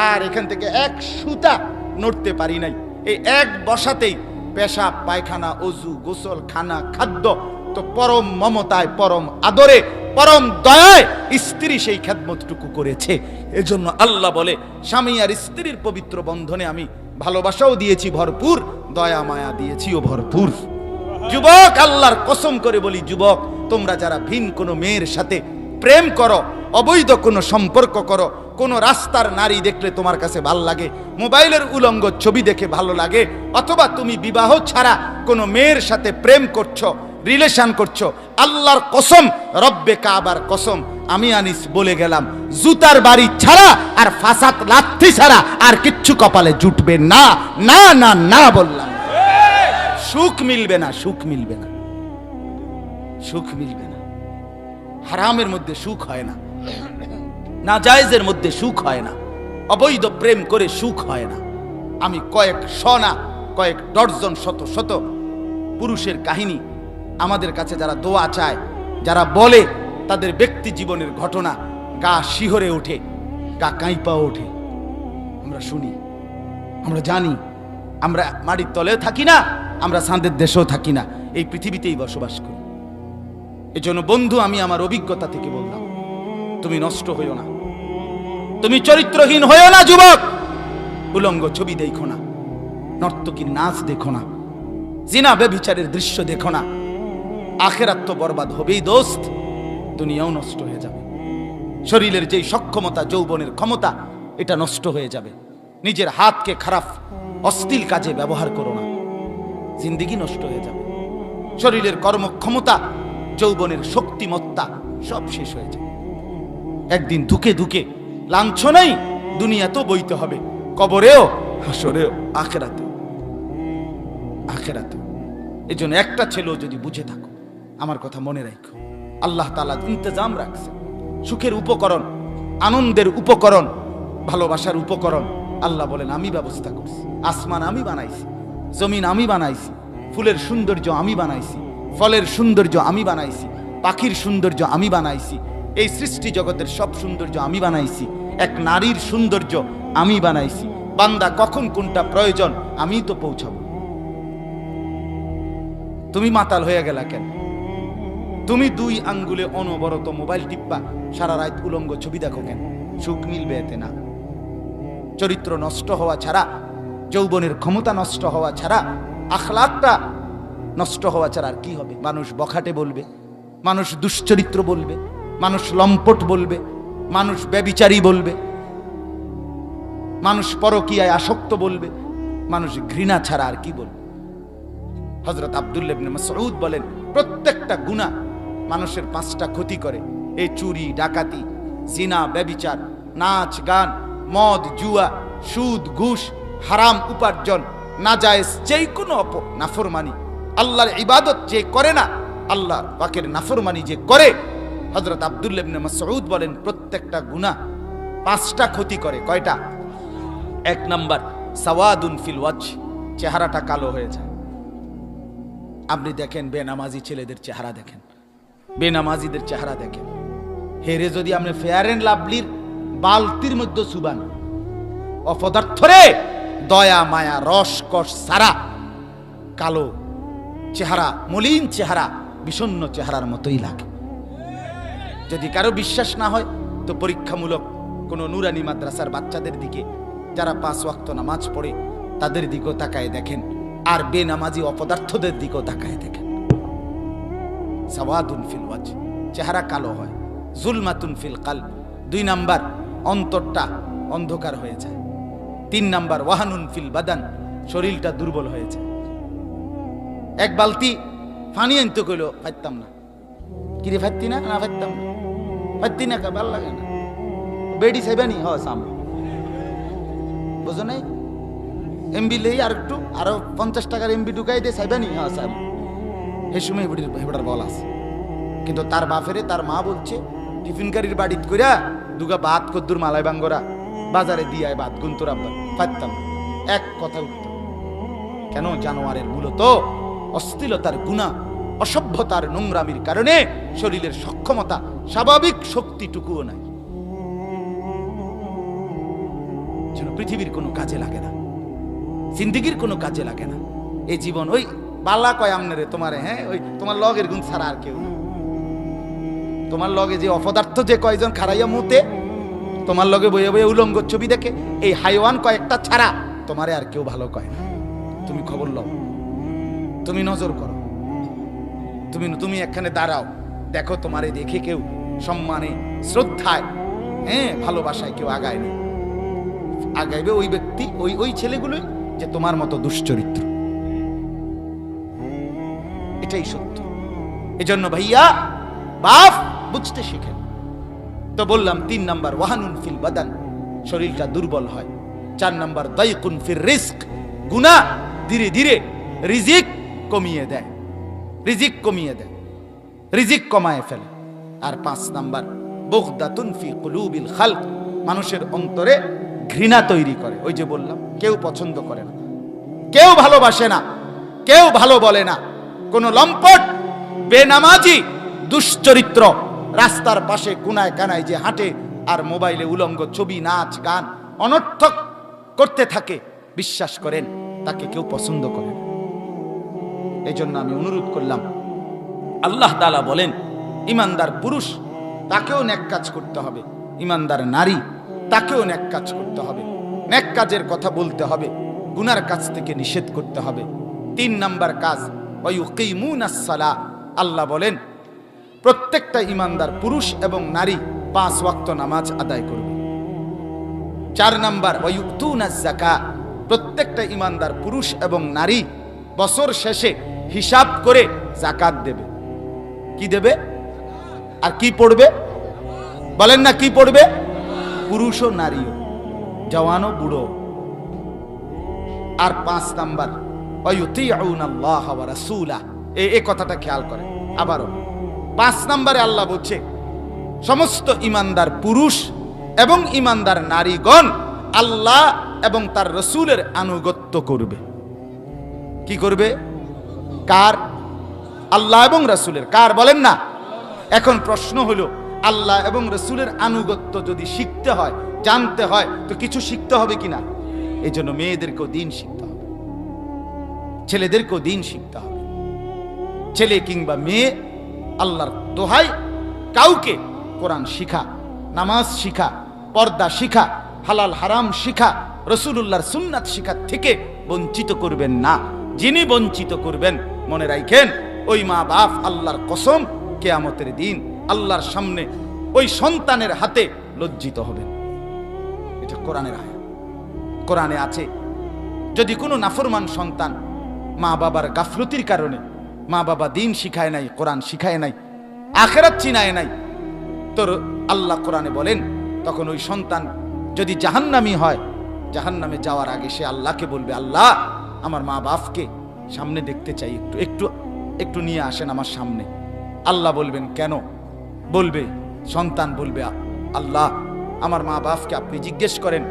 আর এখান থেকে এক সুতা নড়তে পারি নাই। এই এক বসাতেই পেশাব পায়খানা অজু গোসল খানা খাদ্য, তো পরম মমতায় পরম আদরে পরম দয়ায় স্ত্রী সেই খেদমতটুকু করেছে। এজন্য আল্লাহ বলে স্বামী আর স্ত্রীর পবিত্র বন্ধনে আমি ভালোবাসাও দিয়েছি ভরপুর, দয়া মায়া দিয়েছিও ভরপুর। যুবক, আল্লাহর কসম করে বলি, যুবক তোমরা যারা ভিন কোনো মেয়ের সাথে প্রেম করো, অবৈধ কোনো সম্পর্ক করো, কোনো রাস্তার নারী দেখলে তোমার কাছে ভালো লাগে, মোবাইলের উলঙ্গ ছবি দেখে ভালো লাগে, অথবা তুমি বিবাহ ছাড়া কোনো মেয়ের সাথে প্রেম করছো, রিলেশন করছো, আল্লাহর কসম, রব্বে কাবার কসম, আমি আনিস বলে গেলাম, জুতার বাড়ি ছাড়া আর ফাসাদ লাথি ছাড়া আর কিচ্ছু কপালে জুটবে না, না না না বললাম। সুখ মিলবে না, সুখ মিলবে না, সুখ মিলবে না। হারামের মধ্যে সুখ হয় না, নাজায়েজের মধ্যে সুখ হয় না, অবৈধ প্রেম করে সুখ হয় না। আমি কয়েক না কয়েক ডজন শত শত পুরুষের কাহিনী আমাদের কাছে যারা দোয়া চায়, যারা বলে তাদের ব্যক্তি জীবনের ঘটনা, গা শিহরে ওঠে, গা কাঁইপা ওঠে। আমরা শুনি, আমরা জানি, আমরা মাটির তলেও থাকি না, আমরা চাঁদের দেশেও থাকি না, এই পৃথিবীতেই বসবাস করি। এজন্য বন্ধু, আমি আমার অভিজ্ঞতা থেকে বললাম, তুমি নষ্ট হইও না, তুমি চরিত্রহীন হইও না যুবক। উলঙ্গ ছবি দেখো না, নর্তকীর নাচ দেখো না, জিনা ব্যভিচারের দৃশ্য দেখো না। আখেরাত তো বরবাদ হবেই দোস্ত, দুনিয়াও নষ্ট হয়ে যাবে। শরীরের যেই সক্ষমতা, যৌবনের ক্ষমতা, এটা নষ্ট হয়ে যাবে। নিজের হাতকে খারাপ অশ্লীল কাজে ব্যবহার করো না, জিন্দেগি নষ্ট হয়ে যাবে। শরীরের কর্মক্ষমতা, যৌবনের শক্তিমত্তা সব শেষ হয়ে যাবে। একদিন ধুকে ধুকে লাঞ্ছনাই দুনিয়াতেও বইতে হবে, কবরেও, হাসরেও, আখেরাতেও। এই জন্য একটা ছেলেও যদি বুঝে থাকো, আমার কথা মনে রাখো, আল্লাহ তাআলা ইন্তজাম রাখছে সুখের উপকরণ, আনন্দের উপকরণ, ভালোবাসার উপকরণ। আল্লাহ বলেন আমি ব্যবস্থা করছি, আসমান আমি বানাইছি, জমিন আমি বানাইছি, ফুলের সৌন্দর্য আমি বানাইছি, ফলের সৌন্দর্য আমি বানাইছি, পাখির সৌন্দর্য আমি বানাইছি, এই সৃষ্টি জগতের সব সৌন্দর্য আমি বানাইছি, এক নারীর সৌন্দর্য আমি বানাইছি। বান্দা কখন কোনটা প্রয়োজন আমি তো পৌঁছাবো। তুমি মাতাল হয়ে গেলা কেন? তুমি 2 আঙ্গুলে অনবরত মোবাইল টিপ্পা সারা রাত উলঙ্গ ছবি দেখো কেন? সুখ মিলবে এতে না। চরিত্র নষ্ট হওয়া ছাড়া, যৌবনের ক্ষমতা নষ্ট হওয়া ছাড়া, আখলাকটা নষ্ট হওয়া ছাড়া আর কি হবে? মানুষ বখাটে বলবে, মানুষ দুশ্চরিত্র বলবে, মানুষ লম্পট বলবে, মানুষ ব্যভিচারী বলবে, মানুষ পরকীয়ায় আসক্ত বলবে, মানুষ ঘৃণা ছাড়া আর কি বলবে? হযরত আব্দুল্লাহ ইবনে মাসউদ বলেন, প্রত্যেকটা গুনাহ মানুষের 5টা ক্ষতি করে। এই চুরি, ডাকাতি, জিনা, ব্যভিচার, নাচ গান, মদ, জুয়া, সুদ, ঘুষ, হারাম উপার্জন, নাজায়েজ যে কোনো নাফরমানি, আল্লাহর ইবাদত যে করে না, আল্লাহ পাকের নাফরমানি যে করে, হযরত আব্দুল্লাহ ইবনে মাসউদ বলেন প্রত্যেকটা গুনাহ 5টা ক্ষতি করে। কয়টা? 1 নাম্বার সাওয়াদুন ফিল ওয়াজহ, চেহারাটা কালো হয়ে যায়। আপনি দেখেন বেনামাজি ছেলেদের চেহারা দেখেন, বেনামাজিদের চেহারা দেখেন, হেরে যদি আপনি ফেয়ার এন্ড লাভলির বালতির মধ্যে সুবান, অপদার্থ রে, দয়া মায়া রস কষ সারা কালো চেহারা, মলিন চেহারা, বিষণ্ণ চেহারার মতোই লাগে। যদি কারো বিশ্বাস না হয় তো পরীক্ষামূলক কোনো নুরানি মাদ্রাসার বাচ্চাদের দিকে, যারা 5 ওয়াক্ত নামাজ পড়ে তাদের দিকেও তাকায় দেখেন, আর বেনামাজি অপদার্থদের দিকেও তাকায় দেখেন। সাওয়াদুন ফিল ওয়াজহ, চেহারা কালো হয়। জুলমাতুন ফিল কলব, 2 নাম্বার অন্তরটা অন্ধকার হয়ে যায়। 3 নাম্বার ওয়াহানুন ফিল বাদান, শরীরটা দুর্বল হয়ে যায়। 1 বালতি পানি আনতে কইলো পাইতাম না, কিরে ফাইতি না? না ফাইতাম না, ফাইতি না, ভাল লাগে না, বেডি চাইবানি হ সাম, বুঝো নাই? এমবি লেই আর একটু, আরো 50 টাকার এমবি ঢুকাই দিয়ে চাইবানি হ সাম। এই সময় হেবড়ার বল আছে। কিন্তু তার বাপেরে তার মা বলছে, টিফিন কারির বাড়িত কইরা দুগা ভাত কদ্দুর মালাই বাঙ্গরা বাজারে দিয়ায় ভাত গুনতর আব্বা, ফাইতাম। 1 কথা উত্তর। কেন? জানোয়ারের মূলত অশ্লীলতার গুনাহ, অসভ্যতার নোংরামির কারণে শরীরের সক্ষমতা, স্বাভাবিক শক্তিটুকুও নাই, যেন পৃথিবীর কোনো কাজে লাগে না, জিন্দেগির কোনো কাজে লাগে না। এই জীবন ওই বালা কয় আমনেরে তোমারে, হ্যাঁ ওই তোমার লগের গুণ ছাড়া আর কেউ না। তোমার লগে যে অপদার্থ যে কয়জন খারাইয়া মুতে, তোমার লগে বইয়ে বইয়ে উলঙ্গ ছবি দেখে, এই হাইওয়ান কয়েকটা ছাড়া তোমারে আর কেউ ভালো কয় না। তুমি খবর লও, তুমি নজর করো, তুমি এখানে দাঁড়াও, দেখো তোমারে দেখে কেউ সম্মানে, শ্রদ্ধায়, হ্যাঁ ভালোবাসায় কেউ আগায় না। আগাইবে ওই ব্যক্তি, ওই ছেলেগুলোই যে তোমার মতো দুশ্চরিত্র। এটাই সত্য। এজন্য ভাইয়া বাপ বুঝতে শিখেন। তো বললাম 3 নাম্বার ওয়াহানুন ফিল বাদান, শরীরটা দুর্বল হয়। 4 নাম্বার দাইকুন ফির রিজক, গুনাহ ধীরে ধীরে রিজিক কমিয়ে দেয়, রিজিক কমিয়ে দেয়, রিজিক কমায় ফেলে। আর 5 নাম্বার বুগদাতুন ফি কুলুবিল খালক, মানুষের অন্তরে ঘৃণা তৈরি করে। ওই যে বললাম, কেউ পছন্দ করে না, কেউ ভালোবাসে না, কেউ ভালো বলে না। কোন লম্পট, বেনামাজি, দুশ্চরিত্র রাস্তার পাশে কোনায় কানায় যে হাঁটে আর মোবাইলে উলঙ্গ ছবি, নাচ, গান অনর্থক করতে থাকে, বিশ্বাস করেন তাকে কেউ পছন্দ করে না। এই জন্য আমি অনুরোধ করলাম, আল্লাহ তাআলা বলেন ইমানদার পুরুষ তাকেও নেক কাজ করতে হবে, ইমানদার নারী তাকেও নেক কাজ করতে হবে, নেক কাজের কথা বলতে হবে, গুনার কাজ থেকে নিষেধ করতে হবে। 3 নাম্বার কাজ ওয়ায়ুকিমুনাস সালাহ, আল্লাহ বলেন প্রত্যেকটা ইমানদার পুরুষ এবং নারী 5 ওয়াক্ত নামাজ আদায় করবে। 4 নাম্বার ওয়ায়ুতুনাজ যাকাত, প্রত্যেকটা ইমানদার পুরুষ এবং নারী বছর শেষে হিসাব করে যাকাত দেবে। কি দেবে? আর কি পড়বে? বলেন না কি পড়বে? পুরুষ ও নারীও, জওয়ান ও বুড়ো। আর 5 নাম্বার ওয়ায়ুতিউনাল্লাহ ওয়া রাসূলাহ, এই কথাটা খেয়াল করে। আবারও 5 নম্বরে আল্লাহ বলছে সমস্ত ইমানদার পুরুষ এবং ইমানদার নারীগণ আল্লাহ এবং তার রসুলের আনুগত্য করবে। কি করবে? কার? আল্লাহ এবং রসুলের। কার বলেন না? এখন প্রশ্ন হলো, আল্লাহ এবং রসুলের আনুগত্য যদি শিখতে হয়, জানতে হয়, তো কিছু শিখতে হবে কিনা? এই জন্য মেয়েদেরকেও দিন শিখতে হবে, ছেলেদেরকেও দিন শিখতে হবে। ছেলে কিংবা মেয়ে, আল্লাহর দোহাই কাউকে কোরআন শিখা, নামাজ শিখা, পর্দা শিখা, হালাল হারাম শিখা, রাসূলুল্লাহর সুন্নাত শিখা থেকে বঞ্চিত করবেন না। যিনি বঞ্চিত করবেন, মনে রাখেন ওই মা বাপ আল্লাহর কসম কিয়ামতের দিন আল্লাহর সামনে ওই সন্তানের হাতে লজ্জিত হবেন। এটা কোরআনের আয়াত, কোরআনে আছে। যদি কোনো নাফরমান সন্তান মা বাবার গাফলতির কারণে, মা বাবা দিন শিখায় নাই, কোরআন শিখায় নাই, আখিরাত চিনায় নাই, তো আল্লাহ কোরআনে বলেন তখন ওই সন্তান যদি জাহান্নামী হয়, জাহান্নামে যাওয়ার আগে সে আল্লাহকে বলবে, আল্লাহ আমার মা বাপকে সামনে দেখতে চাই, একটু একটু একটু নিয়ে আসেন আমার সামনে। আল্লাহ বলবেন কেন? বলবে, সন্তান বলবে, আল্লাহ আমার মা বাপকে আপনি জিজ্ঞেস করেন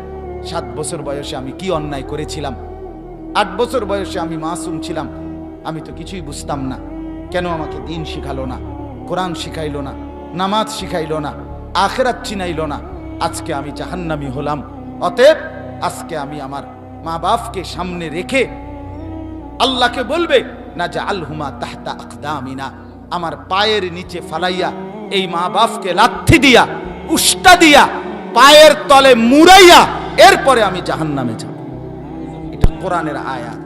7 বছর বয়সে আমি কি অন্যায় করেছিলাম, 8 বছর বয়সে আমি মাসুম ছিলাম, আমি তো কিছুই বুঝতাম না, কেন আমাকে দিন শিখালো না, কোরআন শিখাইলো না, নামাজ শিখাইলো না, আখিরাত চিনাইলো না, আজকে আমি জাহান্নামী হলাম। অতএব আজকে আমি আমার মা বাপকে সামনে রেখে আল্লাহকে বলবে, না জাআলহুমা তাহতা আকদামিনা, আমার পায়ের নিচে ফালাইয়া এই মা বাপকে লাথি দিয়া, উষ্টা দিয়া, পায়ের তলে মুড়াইয়া এরপরে আমি জাহান্নামে যাব। এটা কোরআনের আয়াত।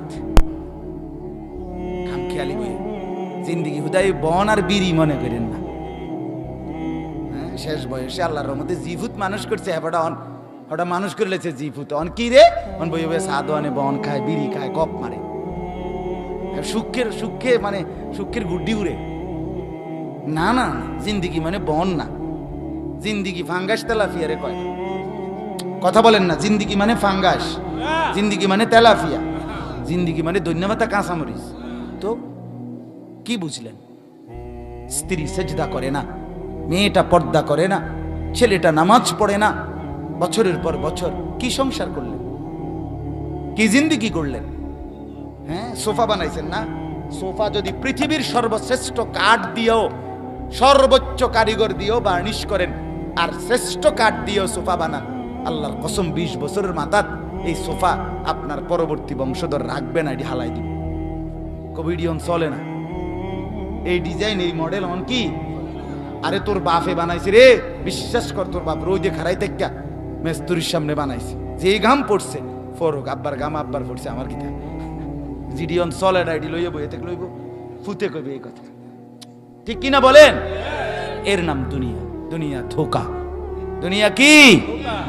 খামখেয়ালি হয়ে জিন্দিগি হুদাই বন আর বিড়ি মনে করেন না। শেষ বয়সে আল্লাহর রহমতে জিভুত মানুষ করছে, হেবাটা ওটা মানুষ করে লেছে জিভুত। অন কি রে? অন বই বই সাদো আনে, বন খায়, বিড়ি খায়, গপ মারে, সুখে মানে সুখের গুড্ডি উড়ে। না না, জিন্দিগি মানে বন না, জিন্দিগি ফাঙ্গাস তেলাফিয়ারে কয়। কথা বলেন না, জিন্দিগি মানে ফাঙ্গাস, জিন্দিগি মানে তেলাফিয়া, জিন্দিগি মানে ধন্যবাদ কাঁচামরিচ। তো কি বুঝলেন? স্ত্রী সেজদা করে না, মেয়েটা পর্দা করে না, ছেলেটা নামাজ পড়ে না, বছরের পর বছর কি সংসার করলেন? কি জিন্দিগি করলেন? হ্যাঁ, সোফা বানাইছেন না? সোফা যদি পৃথিবীর সর্বশ্রেষ্ঠ কাঠ দিয়েও, সর্বোচ্চ কারিগর দিয়েও বার্নিশ করেন আর শ্রেষ্ঠ কাঠ দিয়েও সোফা বানান, আল্লাহর কসম 20 বছরের মাথাত এই সোফা আপনার পরবর্তী বংশধর রাখবে না, এটি হালাই দিবে। কোভিডিয়ন চলে না, এই ডিজাইন এই মডেল অন কি? আরে তোর বাপে বানাইছে রে, বিশ্বাস কর, তোর বাপ রোদে খারাই থেকে মেস্তুরির সামনে বানাইছে, যে ঘাম পড়ছে ফরক, আব্বার ঘাম আব্বার পড়ছে, আমার কি থাকে? জিডিয়ন চলে না, এটি লইব এতে লইব, ফুতে কইবে এই কথা, ঠিক কিনা বলেন? এর নাম দুনিয়া। দুনিয়া ধোকা। দুনিয়া কি?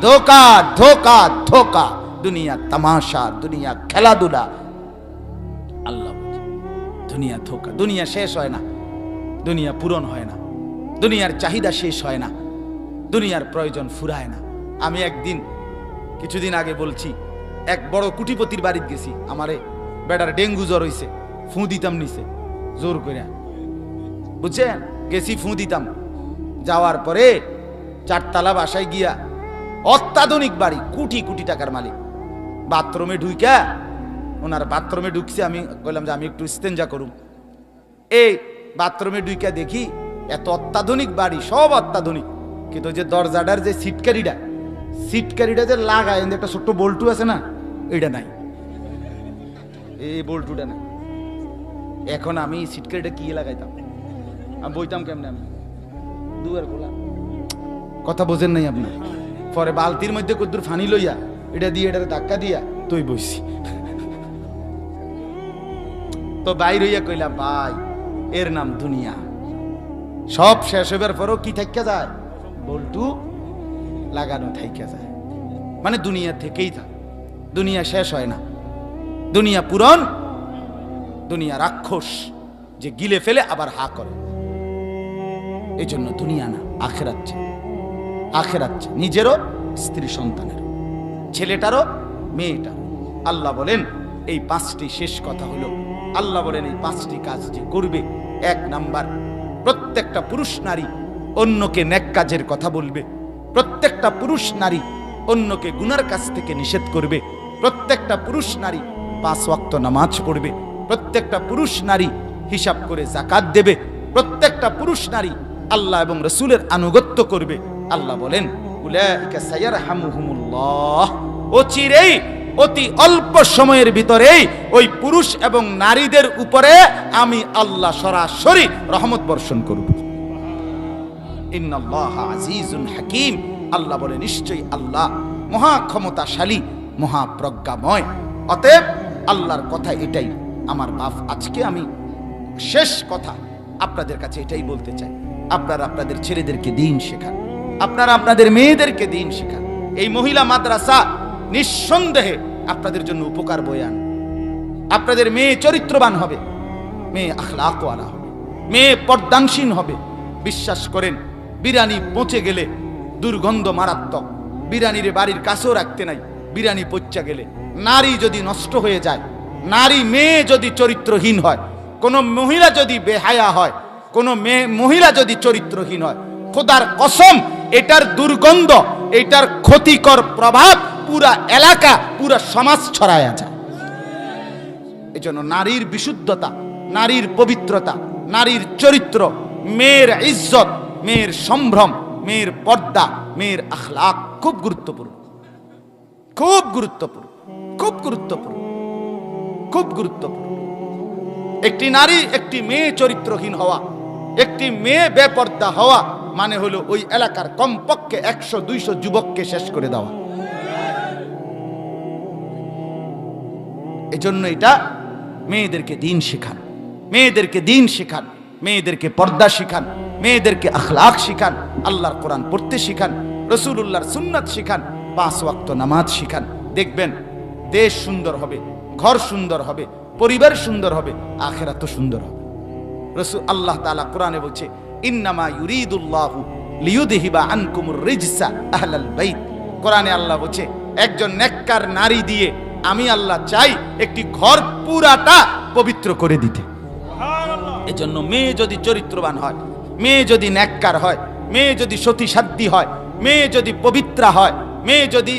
ধোকা, ধোকা, ধোকা। দুনিয়া তামাশা, দুনিয়া খেলাধুলা। আল্লাহ দুনিয়া ধোকা। দুনিয়া শেষ হয় না, দুনিয়া পূরণ হয় না, দুনিয়ার চাহিদা শেষ হয় না, দুনিয়ার প্রয়োজন ফুরায় না। আমি একদিন কিছুদিন আগে বলছি, এক বড় কুটিপতির বাড়িতে গেছি, আমারে বেটার ডেঙ্গু জ্বর হইছে, ফু দিতাম নিছে জোর করে, বুঝছেন? গেছি ফু দিতাম, যাওয়ার পরে চারতলা বাসায় গিয়া অত্যাধুনিক বাড়ি, কোটি কোটি টাকার মালিক, বাথরুমে ঢুইকা ওনার বাথরুমে ঢুকছে, আমি বললাম যে আমি একটু ইস্তেঞ্জা করুম। এই বাথরুমে ঢুইকা দেখি এত অত্যাধুনিক বাড়ি, সব অত্যাধুনিক, কিন্তু যে দরজাটার যে সিটকারিটা যে লাগায় একটা ছোট্ট বল্টু আছে না, এইটা নাই, এই বল্টুটা না। এখন আমি সিটকারিটা কি লাগাইতাম, আমি বইতাম কেমনে, আমি দুয়ার খোলা, কথা বোঝেন নাই আপনি। পরে বালতির মধ্যে কদ্দুর ফানি লইয়া এটা দিয়ে এটারে ধাক্কা দিয়া তুই বইছি, তো বাইর হইয়া কইলা ভাই এর নাম দুনিয়া। সব শেষ হইবার পরও কি থাইকা যায়, বল্টু লাগানো থাইকা যায়। মানে দুনিয়া থেকেই থাক, দুনিয়া শেষ হয় না, দুনিয়া পুরন, দুনিয়া রাক্ষস যে গিলে ফেলে আবার হা করে। এই জন্য দুনিয়া না, আখেরাত চাই, আখেরাত চাই, নিজেরও, স্ত্রী সন্তানেরও, ছেলেটারও, মেয়েটারও। আল্লাহ বলেন এই পাঁচটি, শেষ কথা হলো আল্লাহ বলেন এই পাঁচটি কাজ যে করবে, এক নাম্বার, প্রত্যেকটা পুরুষ নারী অন্যকে নেক কাজের কথা বলবে, প্রত্যেকটা পুরুষ নারী অন্যকে গুনার কাছ থেকে নিষেধ করবে, প্রত্যেকটা পুরুষ নারী 5 ওয়াক্ত নামাজ পড়বে, প্রত্যেকটা পুরুষ নারী হিসাব করে যাকাত দেবে, প্রত্যেকটা পুরুষ নারী আল্লাহ এবং রাসূলের আনুগত্য করবে। আল্লাহ বলেন উলাইকা সায়ারহামুহুমুল্লাহ, অচিরেই, অতি অল্প সময়ের ভিতরেই ওই পুরুষ এবং নারীদের উপরে আমি আল্লাহ সরাসরি রহমত বর্ষণ করব। ইন্নাল্লাহা আজিজুন হাকীম, আল্লাহ বলে নিশ্চয়ই আল্লাহ মহা ক্ষমতাশালী, মহা প্রজ্ঞাময়। অতএব আল্লাহর কথা এটাই। আমার বাপ, আজকে আমি শেষ কথা আপনাদের কাছে এটাই বলতে চাই, আপনারা আপনাদের ছেলেদেরকে দিন শেখান, আপনারা আপনাদের মেয়েদেরকে দিন শেখান। এই মহিলা মাদ্রাসা নিঃসন্দেহে আপনাদের জন্য উপকার বয়ে আন। আপনাদের মেয়ে চরিত্রবান হবে, মেয়ে আখলাকওয়ালা হবে, মেয়ে পর্দানসীন হবে। বিশ্বাস করেন, বিরানি পচে গেলে দুর্গন্ধ মারাত্মক, বিরানির বাড়ির কাছেও রাখতে নাই, বিরানি পচা গেলে। নারী যদি নষ্ট হয়ে যায়, নারী মেয়ে যদি চরিত্রহীন হয়, কোন মহিলা যদি বেহায়া হয়, কোন মহিলা যদি চরিত্রহীন হয়, খোদার কসম এটার দুর্গন্ধ, এটার ক্ষতিকর প্রভাব পুরা এলাকা, পুরা সমাজ ছড়ায়া যায়। এজন্য নারীর বিশুদ্ধতা, নারীর পবিত্রতা, নারীর চরিত্র, মেয়ের ইজ্জত, মেয়ের সম্ভ্রম, মেয়ের পর্দা, মেয়ের আখলাক খুব গুরুত্বপূর্ণ, খুব গুরুত্বপূর্ণ, খুব গুরুত্বপূর্ণ, খুব গুরুত্বপূর্ণ। একটি নারী, একটি মেয়ে চরিত্রহীন হওয়া, একটি মেয়ে বেপর্দা হওয়া মানে হলো ওই এলাকার কমপক্ষে 100-200 যুবককে শেষ করে দেওয়া। এজন্য এটা মেয়েদেরকে দিন শেখান, মেয়েদেরকে দিন শেখান, মেয়েদেরকে পর্দা শিখান, মেয়েদেরকে আখলাক শিখান, আল্লাহর কোরআন পড়তে শিখান, রাসূলুল্লাহর সুন্নাত শিখান, 5 ওয়াক্ত নামাজ শিখান। দেখবেন দেশ সুন্দর হবে, ঘর সুন্দর হবে, পরিবার সুন্দর হবে, আখিরাত সুন্দর হবে। রাসূল আল্লাহ তাআলা কোরআনে বলছে ইন্নামা ইউরিদুল্লাহু লিইউযহিবা আনকুমুর রিজসা আহলাল বাইত। কোরআনে আল্লাহ বলছে একজন নেককার নারী দিয়ে আমি আল্লাহ চাই একটি ঘর পুরাটা পবিত্র করে দিতে। এজন্য মেয়ে যদি চরিত্রবান হয়, মেয়ে যদি নেককার হয়, মেয়ে যদি সতী সাধ্বী হয়, মেয়ে যদি পবিত্রা হয়, মেয়ে যদি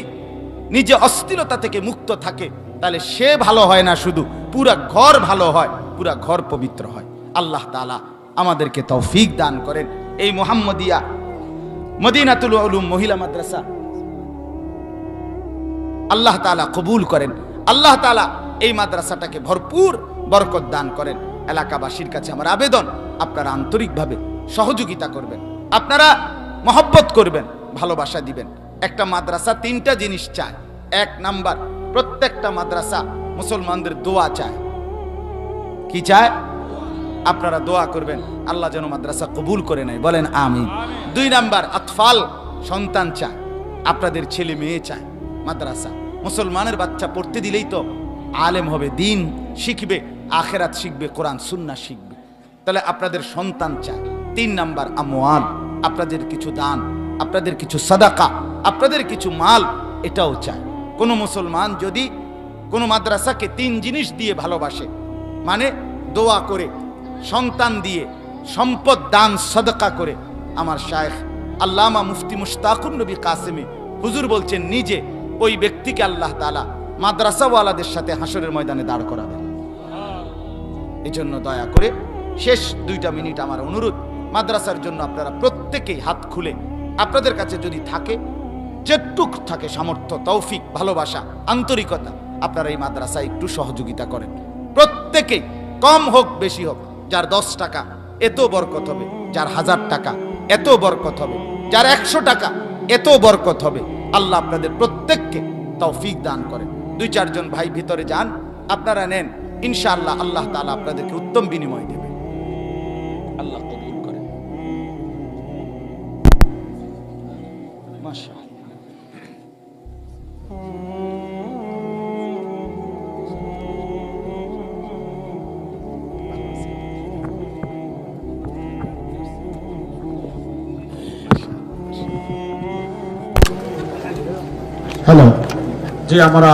নিজে অস্থিরতা থেকে মুক্ত থাকে, তাহলে সে ভালো হয় না, শুধু পুরা ঘর ভালো হয়, পুরা ঘর পবিত্র হয়। আল্লাহ তাআলা আমাদেরকে তৌফিক দান করেন। এই মুহাম্মদিয়া মদিনাতুল উলুম মহিলা মাদ্রাসা আল্লাহ তাআলা কবুল করেন। আল্লাহ তাআলা এই মাদ্রাসাটাকে ভরপুর বরকত দান করেন। এলাকাবাসীর কাছে আমার আবেদন, আপনারা আন্তরিকভাবে সহযোগিতা করবেন, আপনারা মহব্বত করবেন, ভালোবাসা দিবেন। একটা মাদ্রাসা 3টা জিনিস চায়। 1 নাম্বার, প্রত্যেকটা মাদ্রাসা মুসলমানদের দোয়া চায়। কি চায়? আপনারা দোয়া করবেন আল্লাহ যেন মাদ্রাসা কবুল করে নেয়, বলেন আমিন। 2 নাম্বার, আতফাল, সন্তান চায়, আপনাদের ছেলে মেয়ে চায় মাদ্রাসা। মুসলমানের বাচ্চা পড়তে দিলেই তো আলেম হবে, দিন শিখবে, আখেরাত শিখবে, কোরআন সুন্নাহ শিখবে, তাহলে আপনাদের সন্তান চায়। 3 নাম্বার, আমওয়াল, আপনাদের কিছু দান, আপনাদের কিছু সাদাকা, আপনাদের কিছু মাল, এটাও চায়। কোন মুসলমান যদি কোন মাদ্রাসাকে 3 জিনিস দিয়ে ভালোবাসে, মানে দোয়া করে, সন্তান দিয়ে, সম্পদ দান সাদাকা করে, আমার শায়েখ আল্লামা মুফতি মুশতাকুর নবী কাসেমি হুজুর বলছেন নিজে ওই ব্যক্তিকে আল্লাহ তাআলা মাদ্রাসাওয়ালাদের সাথে হাসরের ময়দানে দাঁড় করাবেন। এই জন্য দয়া করে শেষ 2টা মিনিট আমার অনুরোধ, মাদ্রাসার জন্য আপনারা প্রত্যেকেই হাত খুলে আপনাদের কাছে যদি থাকে, যেটুক থাকে সামর্থ্য, তৌফিক, ভালোবাসা, আন্তরিকতা, আপনারা এই মাদ্রাসায় একটু সহযোগিতা করেন। প্রত্যেকেই, কম হোক বেশি হোক, যার 10 টাকা এত বরকত হবে, যার 1000 টাকা এত বরকত হবে, যার 100 টাকা এত বরকত হবে। আল্লাহ আপনাদের প্রত্যেককে তৌফিক দান করেন। 2-4 জন ভাই ভিতরে যান, আপনারা নেন, ইনশাআল্লাহ আল্লাহ তাআলা আপনাদেরকে উত্তম বিনিময় দেবে। আল্লাহ কবুল করেন। মাশাআল্লাহ। হ্যালো, যে আমরা